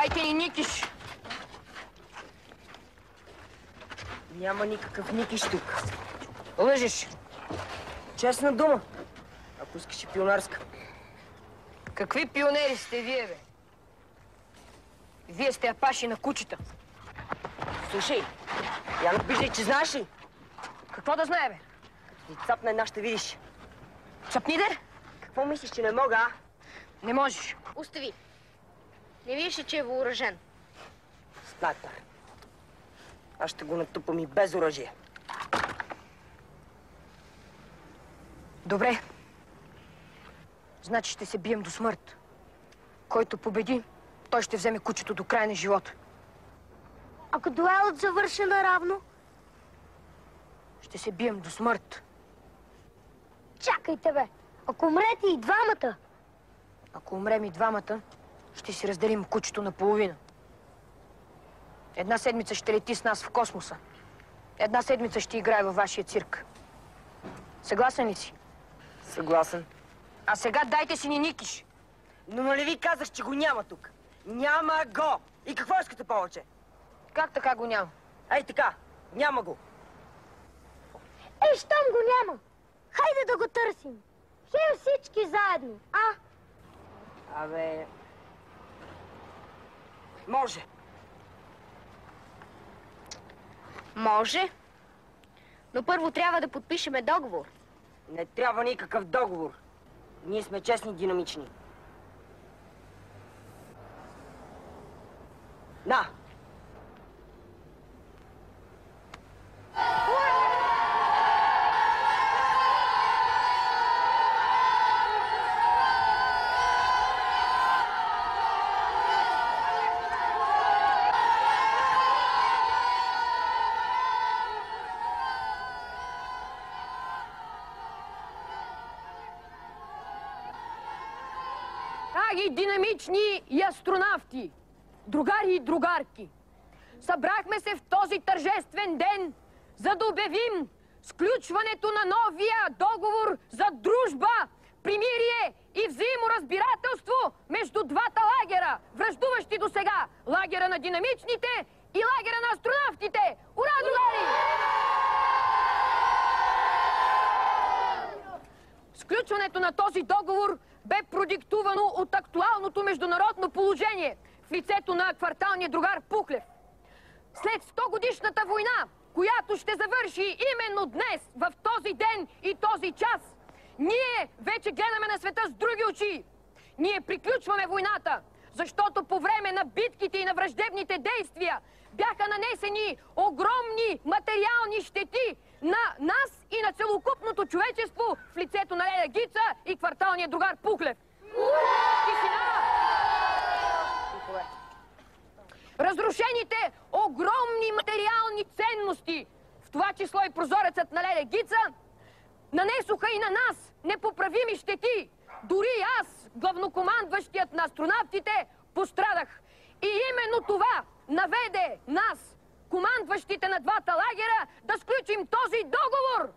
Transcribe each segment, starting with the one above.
Дайте ни Никиш! Няма никакъв Никиш тук. Лъжеш! Честна дума. Ако искаш и пионерска. Какви пионери сте вие, бе? Вие сте апаши на кучета. Слушай, я не виждай, че знаеш ли? Какво да знае, бе? Като ти цапне една, ще видиш. Цапни де? Какво мислиш, че не мога, а? Не можеш. Остави. Не виждаш ли, че е въоръжен? Снайпер. Аз ще го натупам и без оръжие. Добре. Значи ще се бием до смърт. Който победи, той ще вземе кучето до края на живота. Ако дуелът завърши наравно? Ще се бием до смърт. Чакайте, бе. Ако умрете и двамата? Ако умрем и двамата, ще си разделим кучето наполовина. Една седмица ще лети с нас в космоса. Една седмица ще играе във вашия цирк. Съгласен ли си? Съгласен. А сега дайте си ни Никиш. Но нали ви казах, че го няма тук? Няма го! И какво искате повече? Как така го няма? Ей така, няма го. Ей, щом го няма, хайде да го търсим. Хем всички заедно, а? Абе... Може. Може. Но първо трябва да подпишеме договор. Не трябва никакъв договор. Ние сме честни и динамични. На! Драги динамични и астронавти, другари и другарки, събрахме се в този тържествен ден, за да обявим сключването на новия договор за дружба, примирие и взаиморазбирателство между двата лагера, враждуващи до сега. Лагера на динамичните и лагера на астронавтите. Ура, другари! Сключването на този договор бе продиктувано от актуалното международно положение в лицето на кварталния другар Пухлев. След 100-годишната война, която ще завърши именно днес, в този ден и този час, ние вече гледаме на света с други очи. Ние приключваме войната, защото по време на битките и на враждебните действия бяха нанесени огромни материални щети на нас и на целокупното човечество в лицето на Леля Гица и кварталния другар Пухлев. Тишина! Разрушените огромни материални ценности, в това число и прозорецът на Леля Гица, нанесоха и на нас непоправими щети. Дори аз, главнокомандващият на астронавтите, пострадах. И именно това наведе нас, командващите на двата лагера, да сключим този договор.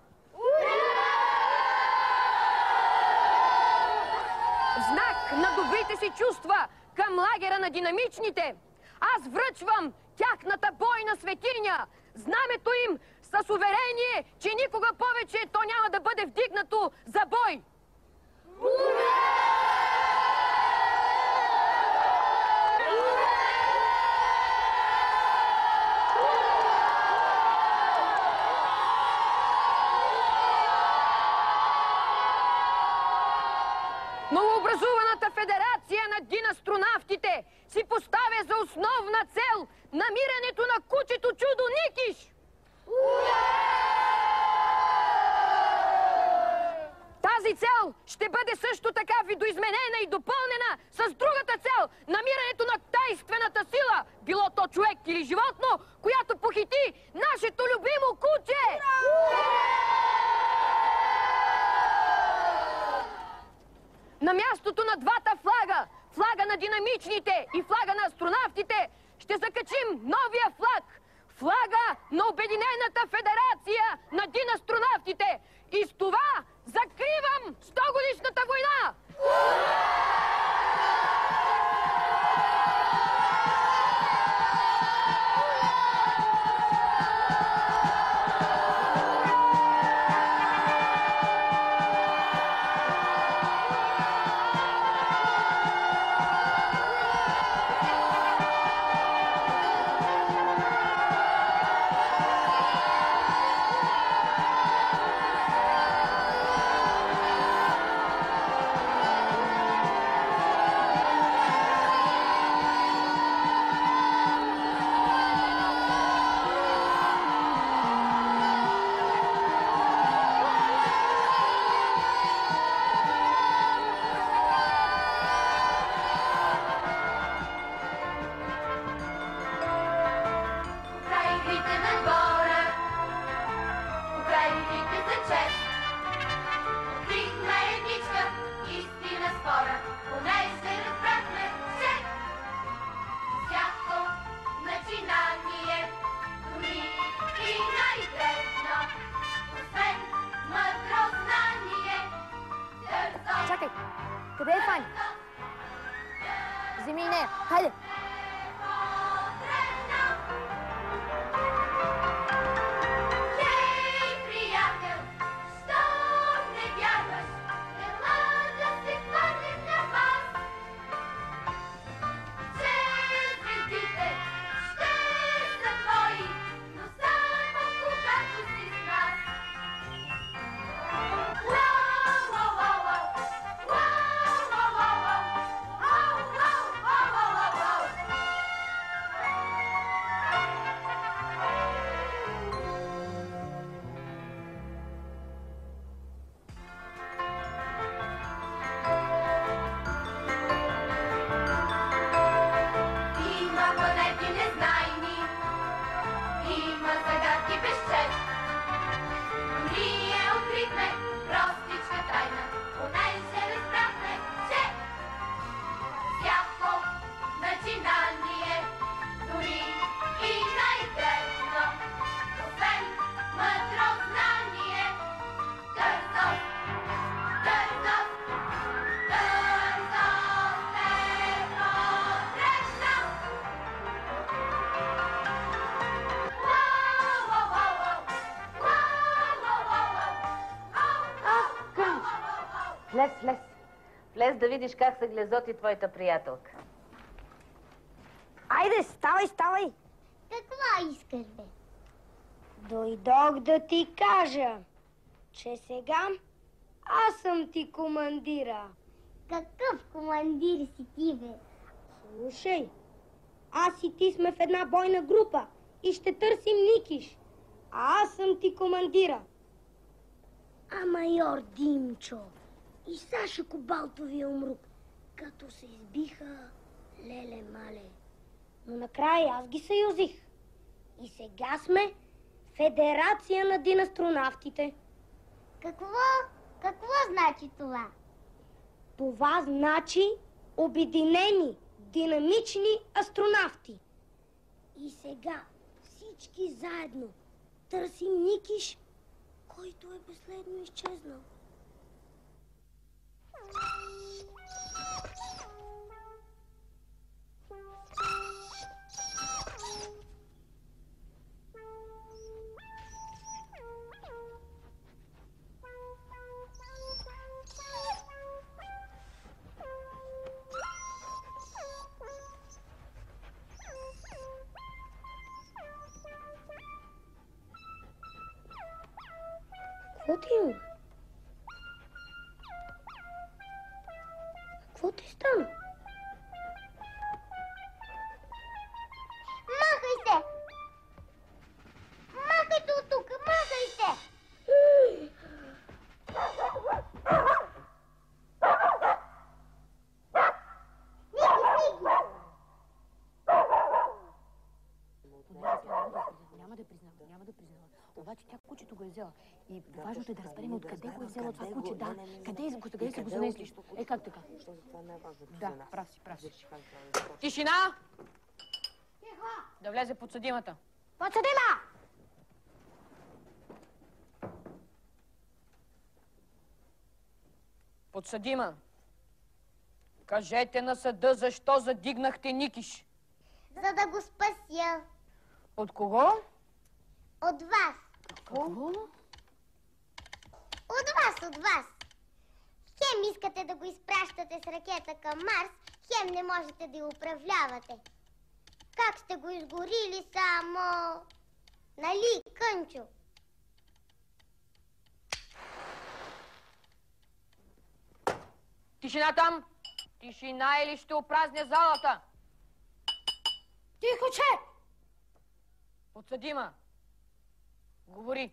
В знак на добрите си чувства към лагера на динамичните, аз връчвам тяхната бойна светиня, знамето им с уверение, че никога повече то няма да бъде вдигнато за бой. Новообразуваната федерация на династронавтите си поставя за основна цел намирането на кучето чудо Никиш. Тази цел ще бъде също така видоизменена и допълнена с другата цел – намирането на тайнствената сила, било то човек или животно, която похити нашето любимо куче! На мястото на двата флага, флага на динамичните и флага на астронавтите, ще закачим новия флаг. Флага на Обединената федерация на династронавтите. И с това закривам 100-годишната война! Стани! Вземи и нея. Хайде! Влез. Влез да видиш как се глезоти твоята приятелка. Айде, ставай! Какво искаш, бе? Дойдох да ти кажа, че сега аз съм ти командира. Какъв командир си ти, бе? Слушай, аз и ти сме в една бойна група и ще търсим Никиш. А аз съм ти командира. А майор Димчо и Саша Кобалтовия умрук, като се избиха, леле-мале. Но накрая аз ги съюзих. И сега сме Федерация на династронавтите. Какво значи това? Това значи обединени, динамични астронавти. И сега всички заедно търсим Никиш, който е безследно изчезнал. Какво ти има? Какво ти стана? Махай се! Махай се от тук! Махай се! Няма да признава. Обаче тя кучето го е взела. И важното е да разберем откъде го е взела това куче. Да, къде са го занесли? Как така? Да, прав си. Тишина! Да влезе подсъдимата. Подсъдима! Подсъдима, кажете на съда защо задигнахте Никиш. За да го спася. От кого? От вас. Какво? От вас. Хем искате да го изпращате с ракета към Марс, хем не можете да я управлявате. Как сте го изгорили само... Нали, Кънчо? Тишина там! Тишина или ще опразня залата! Тихо, че! Подсъдима, говори.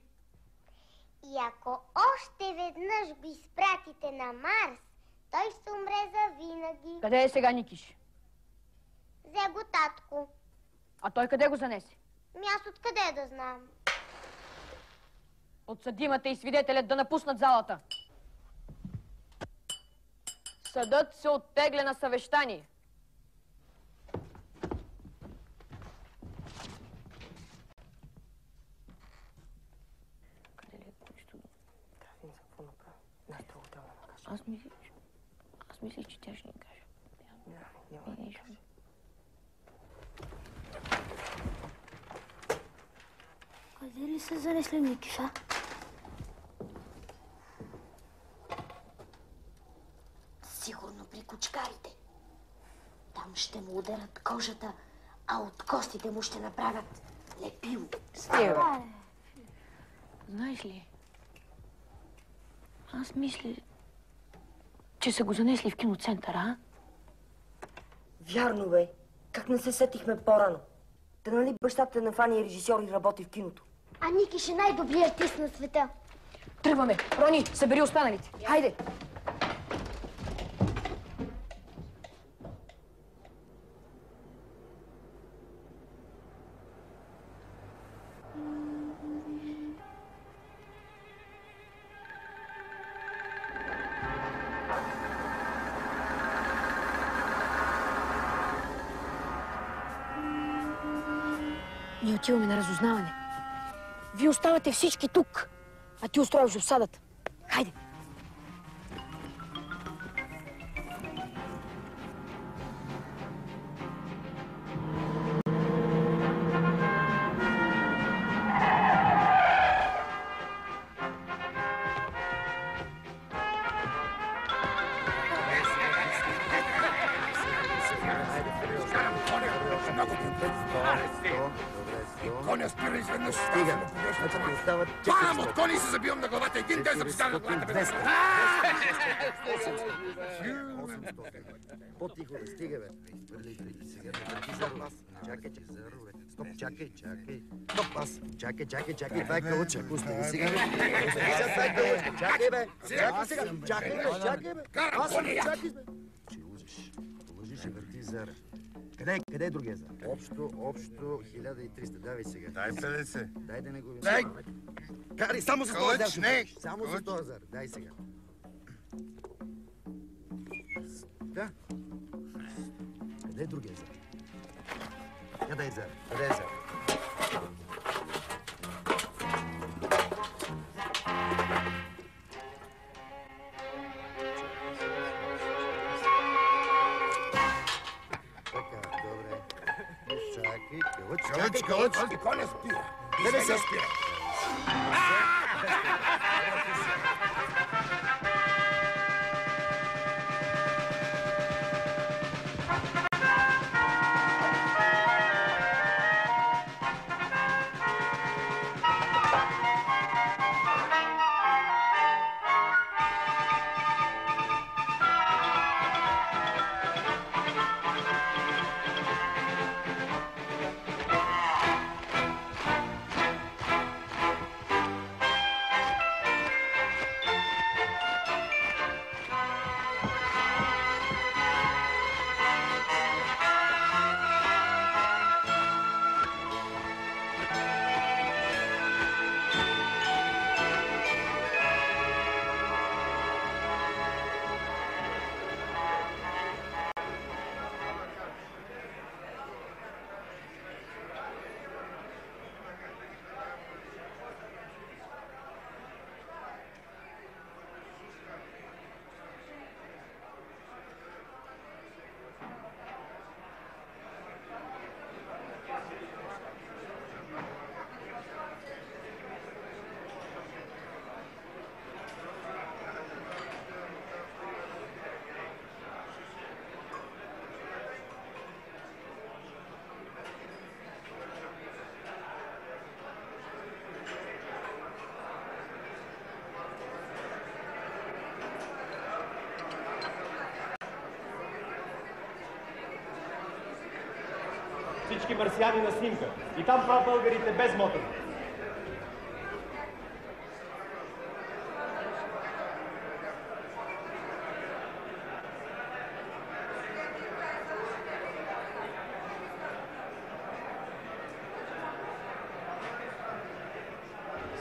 И ако още веднъж го изпратите на Марс, той ще умре завинаги. Къде е сега Никиш? Взе го татко. А той къде го занесе? Аз откъде да знам? Подсъдимата и свидетелят да напуснат залата. Съдът се оттегля на съвещание. Къде ли е кучето? Трябва да какво направи. Аз мислих, че тя ще ни каже. Няма да ни каже. Къде ли са занесли Никиша? Сигурно при кучкарите. Там ще му ударят кожата, а от костите му ще направят лепило. Стига, бе. Знаеш ли, аз мисля, че са го занесли в киноцентъра, а? Вярно, бе. Как не се сетихме по-рано? Та нали бащата на Фани е режисьор и работи в киното? А Никиш е най-добрият артист на света. Тръгваме. Рони, събери останалите. Хайде. Ние отиваме на разузнаване. Вие оставате всички тук, а ти устроиш обсадата. Хайде! Коня спира изведнъж. Стига. Пам от коня и се забивам на главата. Един ден записам на главата. По-тихо да стига, бе. Сега чакай. Стоп, чакай. Стоп, аз. Чакай. Това е кълъча. Остави сега. Това е кълъчка. Чакай, бе. Чакай, бе. Аз съм чакай, бе. Че лъжиш и върти зара. Къде е другия зар? Общо 1300. Давай сега. Дай 50. Дай да не губим. Дай! Карай, само за този зар. Не! Само за този зар. Дай сега. Да. Къде е другия зар? Къде е зар? Кълъч, и коня спира. Къде се спира? Всички марсиани на снимка. И там прав българите без мотор.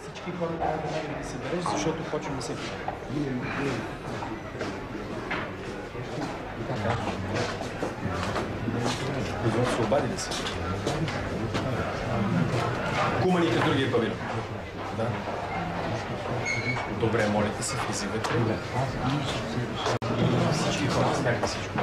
Всички хора трябва да се събереш, защото почваме да се производство обадили се. Куманите в другия павилион. Да. Добре, молите се, влизайте. всички хора знаят всичко.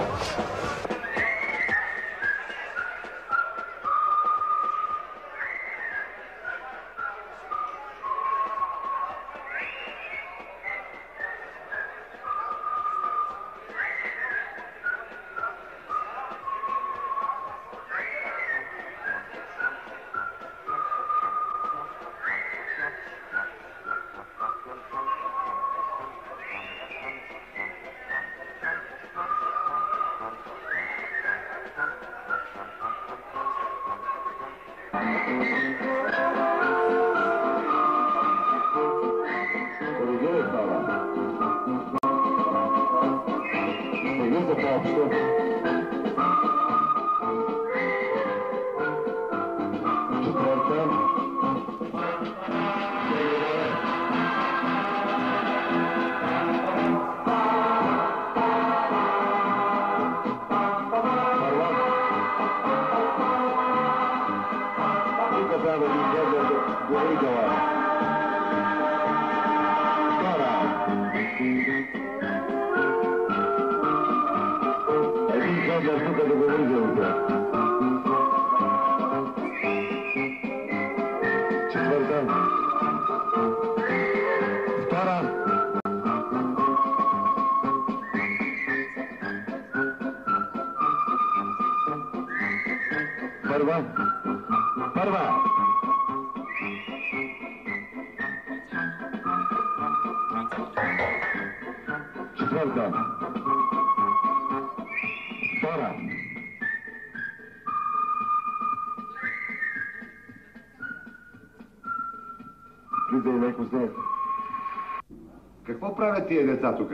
Какво правят тия деца тук?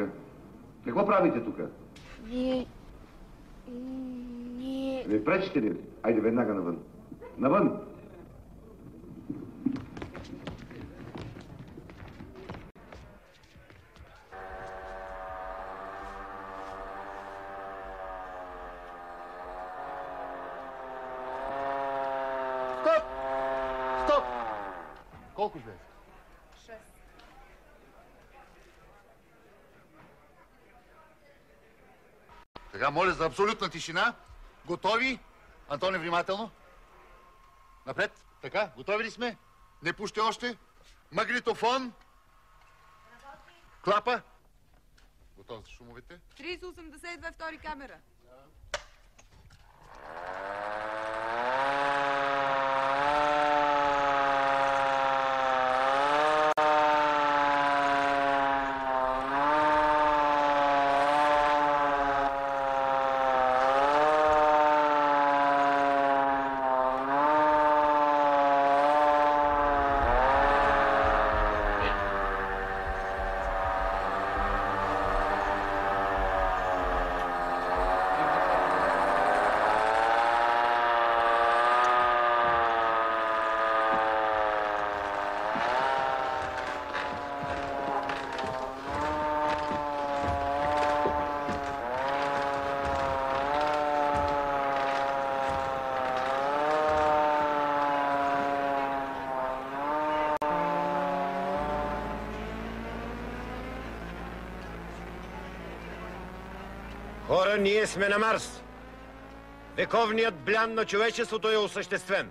Какво правите тук? Ние... Не пречите ли? Айде веднага навън. Навън! Стоп! Стоп! Колко излезе? 6. Сега моля за абсолютна тишина. Готови? Антоне, внимателно. Напред. Така, готови ли сме? Не пуште още. Магнитофон. Клапа. Готов за шумовете. 3082 втори камера. Хора, ние сме на Марс. Вековният блян на човечеството е осъществен.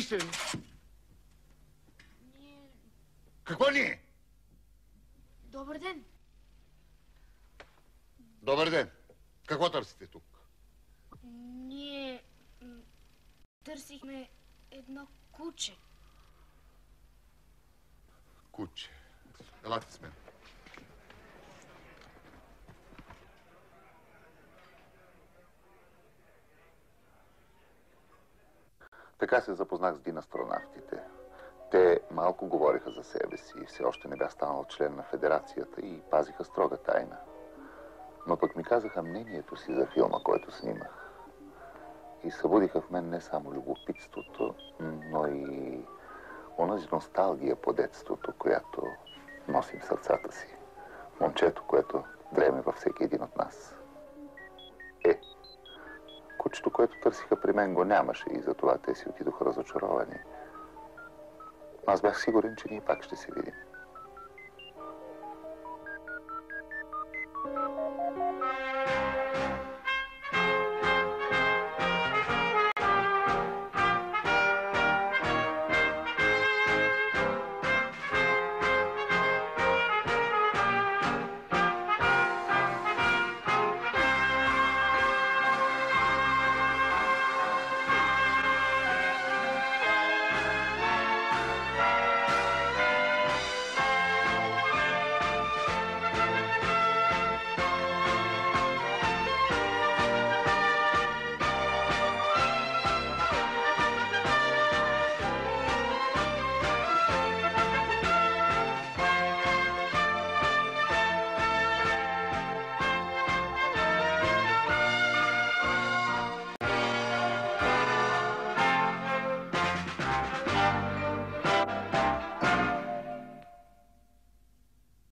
сте ли? Какво ние? Добър ден. Добър ден. Какво търсите тук? Ние търсихме едно куче. Куче. Елате с мен. Така се запознах с династронавтите. Те малко говориха за себе си и все още не бях станал член на федерацията и пазиха строга тайна. Но пък ми казаха мнението си за филма, който снимах. И събудиха в мен не само любопитството, но и онази носталгия по детството, която носим в сърцата си. Момчето, което дреме във всеки един от нас. Кучето, което търсиха при мен, го нямаше и затова те си отидоха разочаровани. Аз бях сигурен, че ние пак ще се видим.